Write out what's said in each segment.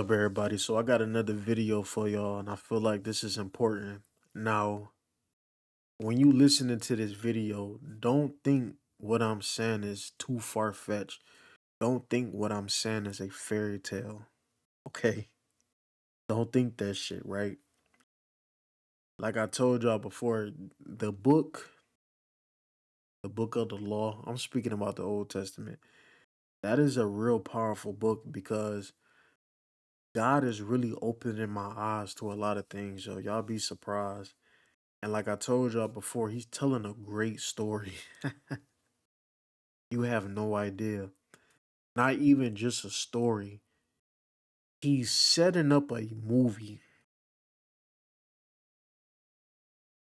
Up, everybody? So I got another video for y'all, and I feel like this is important. Now, when you listening to this video, don't think what I'm saying is too far fetched. Don't think what I'm saying is a fairy tale. Okay? Don't think that shit, right? Like I told y'all before, the book of the law, I'm speaking about the Old Testament. That is a real powerful book because God is really opening my eyes to a lot of things, yo. Y'all be surprised. And like I told y'all before, he's telling a great story. You have no idea. Not even just a story. He's setting up a movie.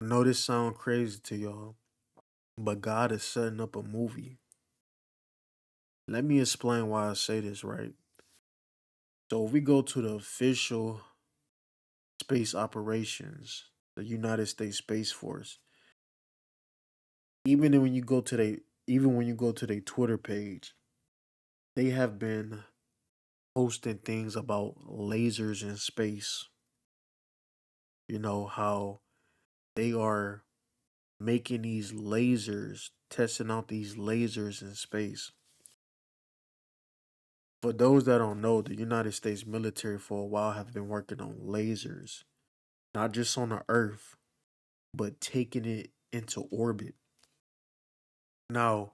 I know this sounds crazy to y'all, but God is setting up a movie. Let me explain why I say this, right? So if we go to the official space operations, the United States Space Force, even when you go to their Twitter page, they have been posting things about lasers in space. You know how they are making these lasers, testing out these lasers in space. For those that don't know, the United States military for a while have been working on lasers, not just on the Earth, but taking it into orbit. Now,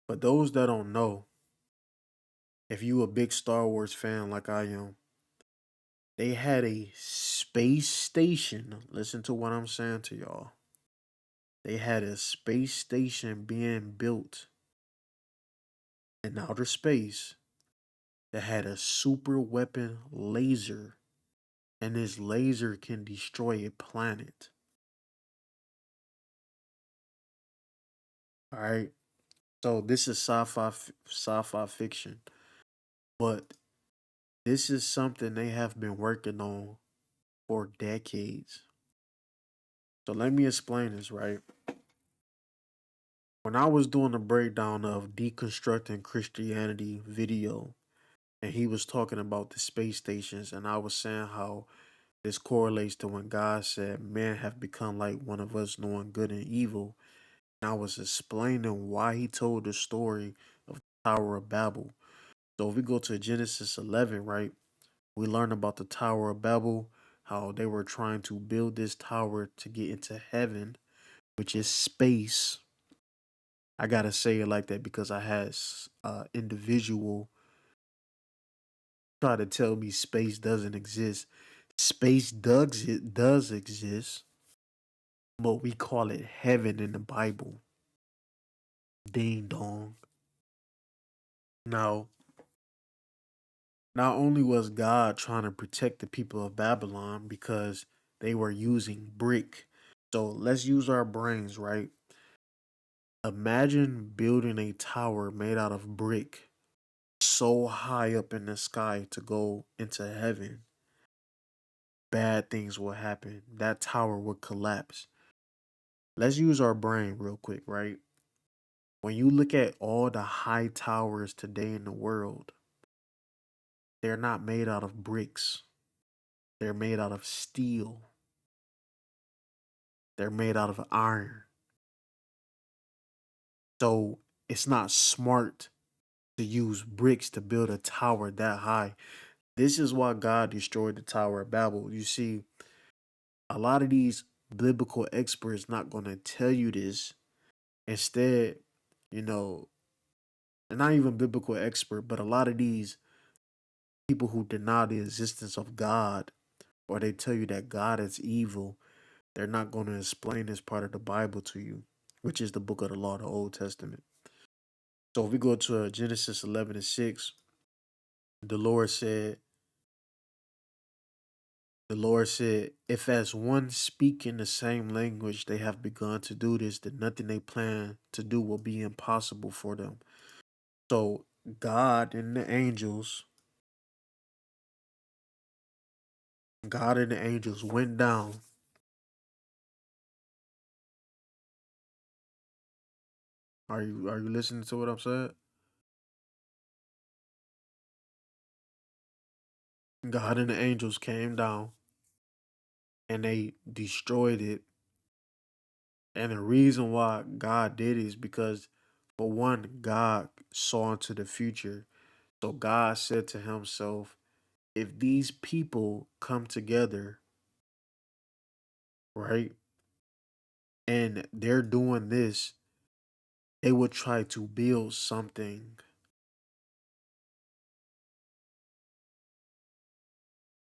for those that don't know, if you a big Star Wars fan like I am, they had a space station. Listen to what I'm saying to y'all. They had a space station being built in outer space that had a super weapon laser, and this laser can destroy a planet. All right. So this is sci-fi fiction, but this is something they have been working on for decades. So let me explain this, right? When I was doing a breakdown of deconstructing Christianity video, and he was talking about the space stations, and I was saying how this correlates to when God said, "Man have become like one of us, knowing good and evil." And I was explaining why he told the story of the Tower of Babel. So if we go to Genesis 11, right, we learn about the Tower of Babel, how they were trying to build this tower to get into heaven, which is space. I gotta say it like that because I had individual try to tell me space doesn't exist. Space does exist, but we call it heaven in the Bible. Ding dong. Now, not only was God trying to protect the people of Babylon because they were using brick. So let's use our brains, right? Imagine building a tower made out of brick so high up in the sky to go into heaven. Bad things will happen. That tower would collapse. Let's use our brain real quick, right? When you look at all the high towers today in the world, they're not made out of bricks. They're made out of steel. They're made out of iron. So it's not smart to use bricks to build a tower that high. This is why God destroyed the Tower of Babel. You see, a lot of these biblical experts not going to tell you this. Instead, you know, they're not even biblical expert, but a lot of these people who deny the existence of God, or they tell you that God is evil, they're not going to explain this part of the Bible to you, which is the book of the law, the Old Testament. So if we go to Genesis 11 and 6, the Lord said, the Lord said, if as one speaking the same language they have begun to do this, then nothing they plan to do will be impossible for them. So God and the angels went down. Are you listening to what I'm saying? God and the angels came down and they destroyed it. And the reason why God did it is because, for one, God saw into the future. So God said to himself, if these people come together, right, and they're doing this, they would try to build something.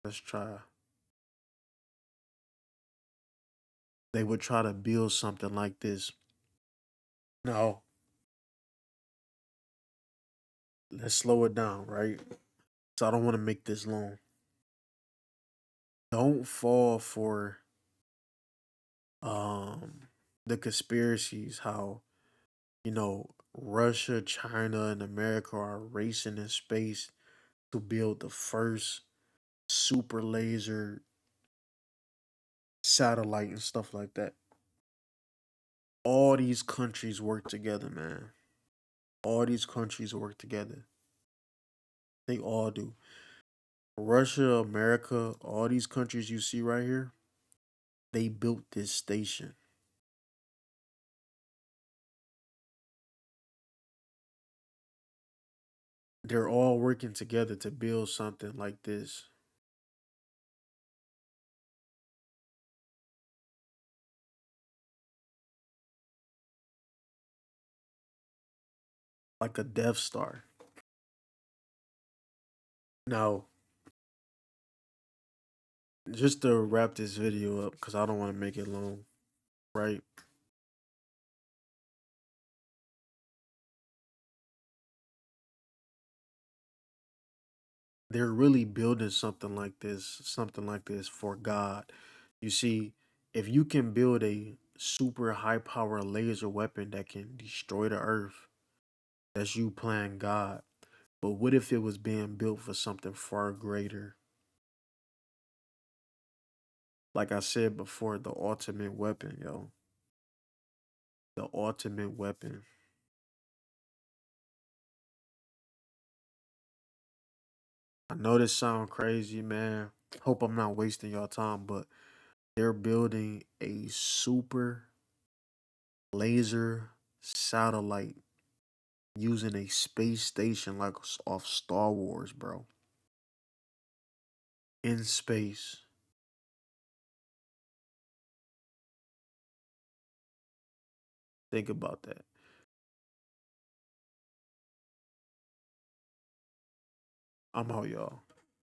Let's try. They would try to build something like this. Now, let's slow it down, right? So I don't want to make this long. Don't fall for um the conspiracies how, Russia, China, and America are racing in space to build the first super laser satellite and stuff like that. All these countries work together, man. All these countries work together. They all do. Russia, America, all these countries you see right here, they built this station. They're all working together to build something like this, like a Death Star. Now, just to wrap this video up, because I don't want to make it long, right? They're really building something like this for God. You see, if you can build a super high power laser weapon that can destroy the earth, that's you playing God. But what if it was being built for something far greater? Like I said before, the ultimate weapon, yo. The ultimate weapon. I know this sound crazy, man. Hope I'm not wasting y'all time, but they're building a super laser satellite using a space station like off Star Wars, bro. In space. Think about that. I'm out, y'all.